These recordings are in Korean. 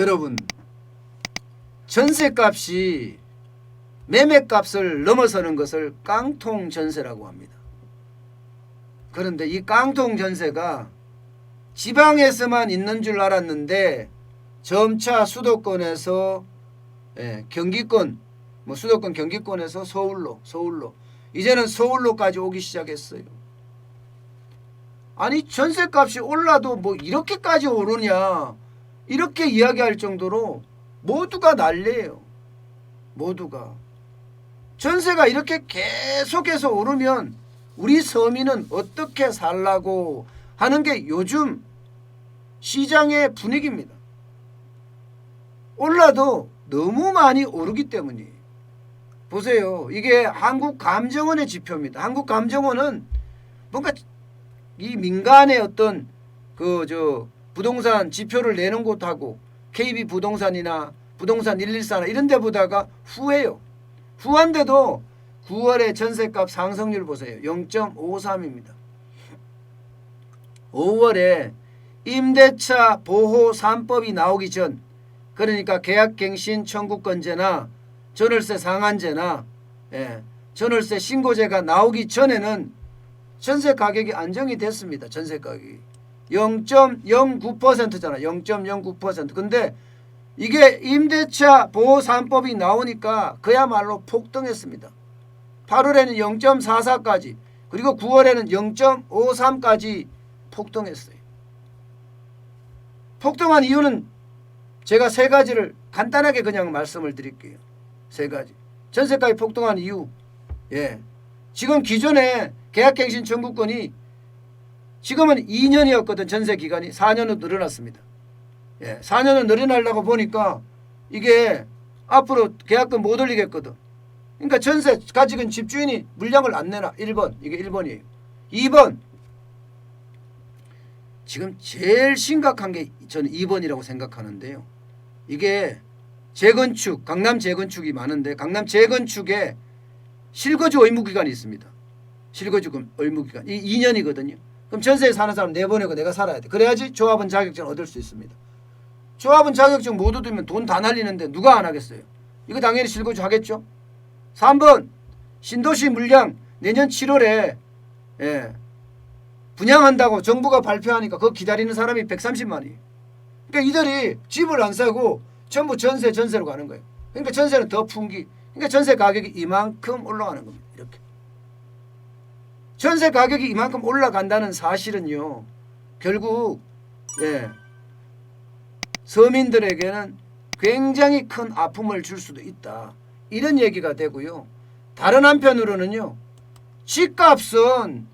여러분, 전세값이 매매값을 넘어서는 것을 깡통전세라고 합니다. 그런데 이 깡통전세가 지방에서만 있는 줄 알았는데 점차 수도권에서 경기권, 수도권 경기권에서 서울로 이제는 서울로까지 오기 시작했어요. 아니 전세값이 올라도 뭐 이렇게까지 오르냐 이렇게 이야기할 정도로 모두가 난리예요. 모두가. 전세가 이렇게 계속해서 오르면 우리 서민은 어떻게 살라고 하는 게 요즘 시장의 분위기입니다. 올라도 너무 많이 오르기 때문이에요. 보세요. 이게 한국감정원의 지표입니다. 한국감정원은 뭔가 이 민간의 어떤 부동산 지표를 내는 곳하고 KB부동산이나 부동산 114나 이런 데보다가 후해요. 후한데도 9월에 전세값 상승률 보세요. 0.53입니다. 5월에 임대차 보호 3법이 나오기 전, 그러니까 계약갱신 청구권제나 전월세 상한제나 전월세 신고제가 나오기 전에는 전세 가격이 안정이 됐습니다. 전세 가격이 0.09%잖아. 0.09%. 근데 이게 임대차 보호 3법이 나오니까 그야말로 폭등했습니다. 8월에는 0.44까지, 그리고 9월에는 0.53까지 폭등했어요. 폭등한 이유는 제가 세 가지를 간단하게 그냥 말씀을 드릴게요. 세 가지. 전세가격이 폭등한 이유. 지금 기존에 계약갱신 청구권이 지금은 2년이었거든. 전세 기간이 4년으로 늘어났습니다. 4년을 늘어나려고 보니까 이게 앞으로 계약금 못 올리겠거든. 그러니까 전세 가지고 있는 집주인이 물량을 안 내놔. 1번. 이게 1번이에요. 2번. 지금 제일 심각한 게 저는 2번이라고 생각하는데요. 이게 재건축, 강남 재건축이 많은데 강남 재건축에 실거주 의무기간이 있습니다. 실거주 의무기간. 이 2년이거든요. 그럼 전세에 사는 사람 내보내고 내가 살아야 돼. 그래야지 조합원 자격증을 얻을 수 있습니다. 조합원 자격증 못 얻으면 돈 다 날리는데 누가 안 하겠어요? 이거 당연히 실거주 하겠죠. 3번. 신도시 물량 내년 7월에 분양한다고 정부가 발표하니까 그거 기다리는 사람이 130만이에요. 그러니까 이들이 집을 안 사고 전부 전세로 가는 거예요. 그러니까 전세는 더 풍기. 그러니까 전세 가격이 이만큼 올라가는 겁니다. 이렇게. 전세 가격이 이만큼 올라간다는 사실은요. 결국 서민들에게는 굉장히 큰 아픔을 줄 수도 있다. 이런 얘기가 되고요. 다른 한편으로는요. 집값은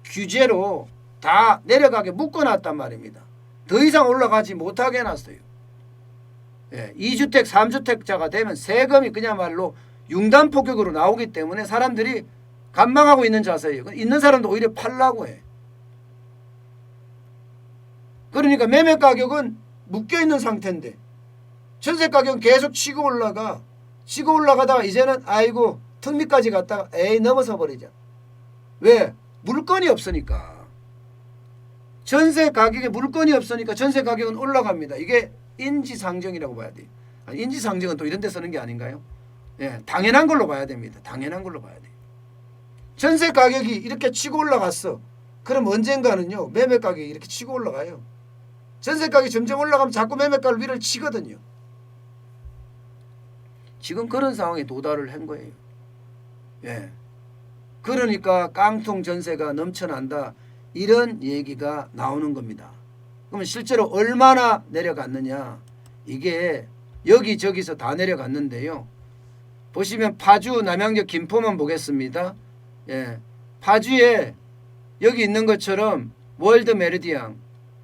규제로 다 내려가게 묶어놨단 말입니다. 더 이상 올라가지 못하게 해놨어요. 2주택, 3주택자가 되면 세금이 그야말로 융단폭격으로 나오기 때문에 사람들이 간망하고 있는 자세예요. 있는 사람도 오히려 팔라고 해. 그러니까 매매 가격은 묶여있는 상태인데 전세 가격은 계속 치고 올라가다가 이제는 아이고 턱밑까지 갔다가 넘어서 버리자. 왜? 물건이 없으니까. 전세 가격에 물건이 없으니까 전세 가격은 올라갑니다. 이게 인지상정이라고 봐야 돼요. 인지상정은 또 이런 데 쓰는 게 아닌가요? 당연한 걸로 봐야 됩니다. 당연한 걸로 봐야 돼요. 전세 가격이 이렇게 치고 올라갔어. 그럼 언젠가는요. 매매 가격이 이렇게 치고 올라가요. 전세 가격이 점점 올라가면 자꾸 매매가를 위를 치거든요. 지금 그런 상황에 도달을 한 거예요. 그러니까 깡통 전세가 넘쳐난다. 이런 얘기가 나오는 겁니다. 그러면 실제로 얼마나 내려갔느냐. 이게 여기저기서 다 내려갔는데요. 보시면 파주, 남양주, 김포만 보겠습니다. 파주에 여기 있는 것처럼 월드 메리디앙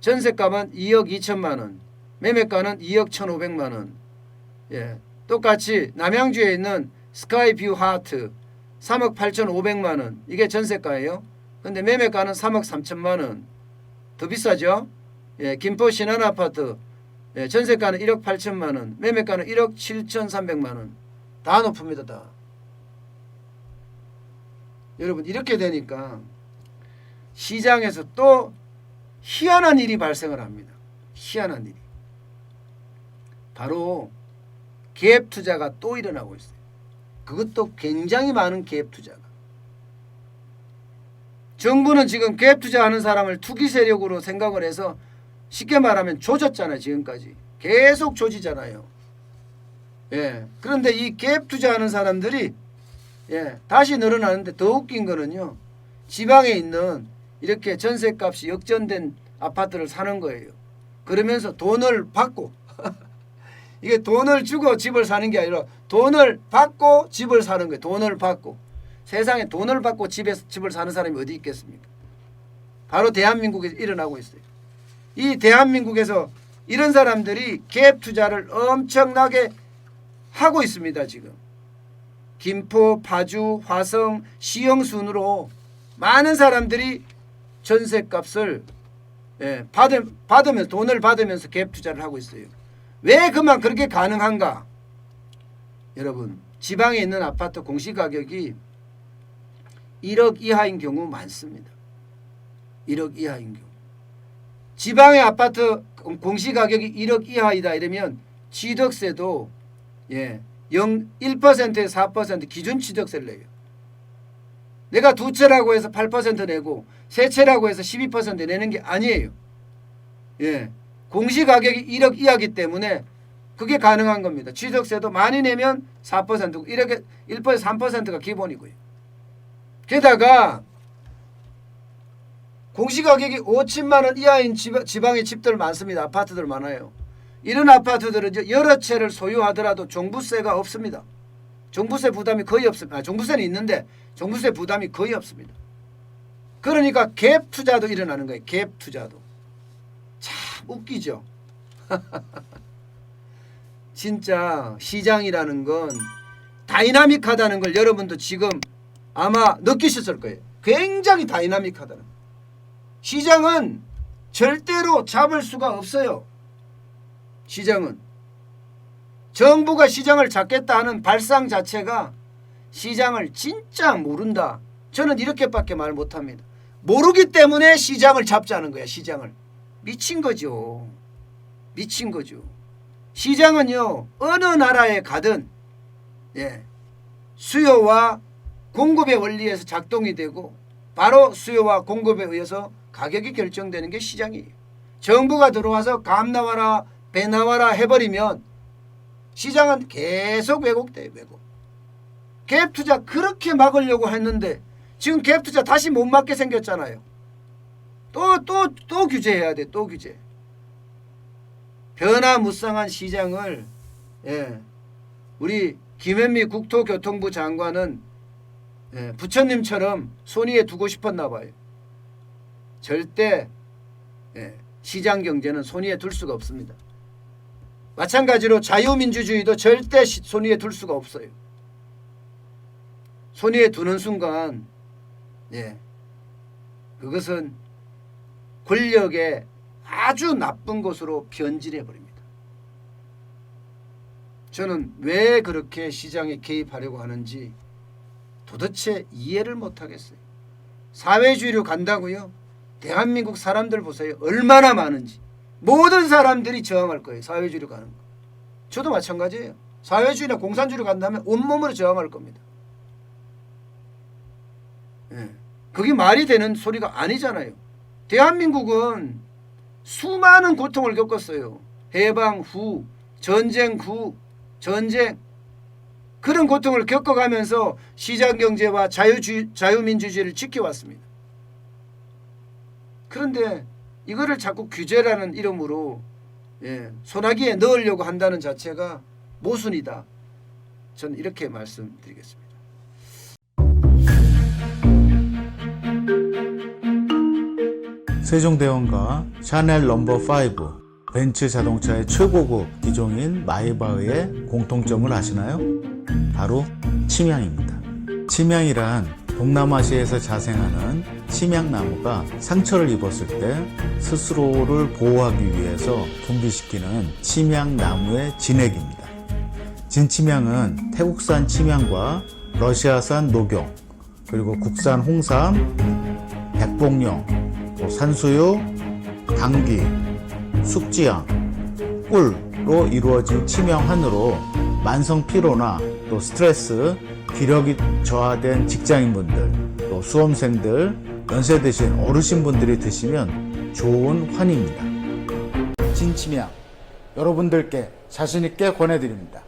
전세가만 2억 2천만 원, 매매가는 2억 1,500만 원. 똑같이 남양주에 있는 스카이뷰 하트 3억 8,500만 원. 이게 전세가예요. 근데 매매가는 3억 3천만 원. 더 비싸죠? 김포 신한아파트 전세가는 1억 8천만 원, 매매가는 1억 7,300만 원. 다 높습니다. 다. 여러분 이렇게 되니까 시장에서 또 희한한 일이 발생을 합니다. 희한한 일이. 바로 갭 투자가 또 일어나고 있어요. 그것도 굉장히 많은 갭 투자가. 정부는 지금 갭 투자하는 사람을 투기 세력으로 생각을 해서 쉽게 말하면 조졌잖아요. 지금까지 계속 조지잖아요. 예. 그런데 이 갭 투자하는 사람들이 다시 늘어나는데 더 웃긴 거는요. 지방에 있는 이렇게 전세값이 역전된 아파트를 사는 거예요. 그러면서 돈을 받고 이게 돈을 주고 집을 사는 게 아니라 돈을 받고 집을 사는 거예요. 돈을 받고. 세상에 돈을 받고 집을 사는 사람이 어디 있겠습니까? 바로 대한민국에서 일어나고 있어요. 이 대한민국에서 이런 사람들이 갭 투자를 엄청나게 하고 있습니다. 지금 김포, 파주, 화성, 시흥 순으로 많은 사람들이 전세값을 받으면서 돈을 받으면서 갭 투자를 하고 있어요. 왜 그만 그렇게 가능한가? 여러분, 지방에 있는 아파트 공시가격이 1억 이하인 경우 많습니다. 1억 이하인 경우. 지방의 아파트 공시가격이 1억 이하이다 이러면 취득세도 1%에서 4% 기준 취득세를 내요. 내가 두 채라고 해서 8% 내고 세 채라고 해서 12% 내는 게 아니에요. 공시가격이 1억 이하기 때문에 그게 가능한 겁니다. 취득세도 많이 내면 4%고 1억에 1%, 3%가 기본이고요. 게다가 공시가격이 5천만 원 이하인 지방의 집들 많습니다. 아파트들 많아요. 이런 아파트들은 여러 채를 소유하더라도 종부세가 없습니다. 종부세 부담이 거의 없습니다. 종부세는 있는데 종부세 부담이 거의 없습니다. 그러니까 갭 투자도 일어나는 거예요. 갭 투자도. 참 웃기죠. 진짜 시장이라는 건 다이나믹하다는 걸 여러분도 지금 아마 느끼셨을 거예요. 굉장히 다이나믹하다는. 시장은 절대로 잡을 수가 없어요. 시장은. 정부가 시장을 잡겠다 하는 발상 자체가 시장을 진짜 모른다. 저는 이렇게밖에 말 못합니다. 모르기 때문에 시장을 잡자는 거야. 시장을. 미친 거죠. 미친 거죠. 시장은요. 어느 나라에 가든 수요와 공급의 원리에서 작동이 되고 바로 수요와 공급에 의해서 가격이 결정되는 게 시장이에요. 정부가 들어와서 감 나와라 배 나와라 해버리면 시장은 계속 왜곡돼요. 왜곡. 갭 투자 그렇게 막으려고 했는데 지금 갭 투자 다시 못 막게 생겼잖아요. 또 규제해야 돼. 또 규제. 변화무쌍한 시장을 우리 김현미 국토교통부 장관은 부처님처럼 손 위에 두고 싶었나 봐요. 절대 시장 경제는 손 위에 둘 수가 없습니다. 마찬가지로 자유민주주의도 절대 손 위에 둘 수가 없어요. 손 위에 두는 순간 그것은 권력의 아주 나쁜 것으로 변질해 버립니다. 저는 왜 그렇게 시장에 개입하려고 하는지 도대체 이해를 못하겠어요. 사회주의로 간다고요? 대한민국 사람들 보세요. 얼마나 많은지. 모든 사람들이 저항할 거예요. 사회주의로 가는 거. 저도 마찬가지예요. 사회주의나 공산주의로 간다면 온몸으로 저항할 겁니다. 그게 말이 되는 소리가 아니잖아요. 대한민국은 수많은 고통을 겪었어요. 해방 후, 전쟁 후, 전쟁. 그런 고통을 겪어가면서 시장경제와 자유민주주의를 지켜왔습니다. 그런데 이거를 자꾸 규제라는 이름으로 소나기에 넣으려고 한다는 자체가 모순이다. 저는 이렇게 말씀드리겠습니다. 세종대왕과 샤넬 넘버5, 벤츠 자동차의 최고급 기종인 마이바흐의 공통점을 아시나요? 바로 침향입니다. 침향이란 동남아시아에서 자생하는 침향나무가 상처를 입었을 때 스스로를 보호하기 위해서 분비시키는 침향나무의 진액입니다. 진침향은 태국산 침향과 러시아산 녹용, 그리고 국산 홍삼, 백봉령, 산수유, 당귀, 숙지향, 꿀로 이루어진 치명환으로 만성 피로나 또 스트레스, 기력이 저하된 직장인분들, 또 수험생들, 연세 드신 어르신분들이 드시면 좋은 환입니다. 진치명 여러분들께 자신있게 권해드립니다.